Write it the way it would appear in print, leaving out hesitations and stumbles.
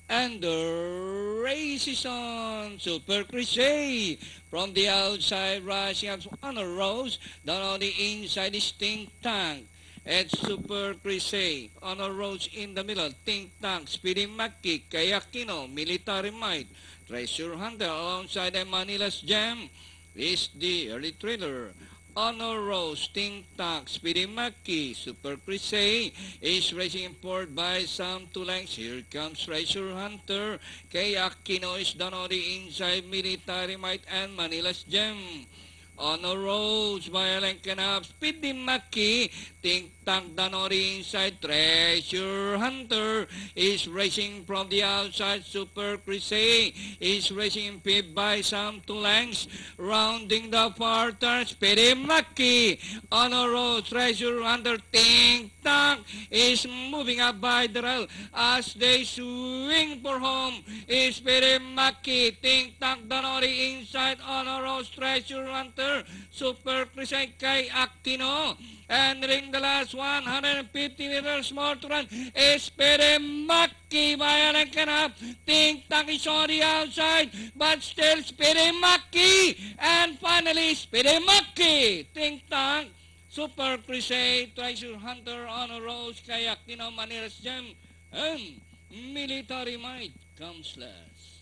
And the race is on. Super Crusade. From the outside, rushing up on a rose. Down on the inside is Think Tank. It's Super Crusade. On a rose in the middle. Think Tank. Speedy Mackie. Kayakino. Military Might. Treasure Hunter alongside the Manila's Gem is the early thriller. Honor Rose, Think Tank, Speedy Mackie, Super Crusade is racing forward by some 2 lengths. Here comes Treasure Hunter. Kay Aquino is down on the inside. Military Might and Manila's Gem. Honor Rose by a length and a half. Speedy Mackie. Think Tank down on the inside. Treasure Hunter is racing from the outside. Super Crusade is racing fifth by some 2 lengths. Rounding the far turn. Speedy Mackie. Honor Rose. Treasure Hunter. Think Tank is moving up by the rail as they swing for home. Is Speedy Mackie. Think Tank down on the inside. Honor Rose. Treasure Hunter. Super Crusade kay Aquino. Entering the last 150 meters more to run is Speedy Mackie by a length and a half. Think Tank is on the outside, but still Speedy Mackie. And finally, Speedy Mackie. Think Tank, Super Crusade, Treasure Hunter, Honor Rose, kay Aquino, Manila's Gem, and Military Might comes last.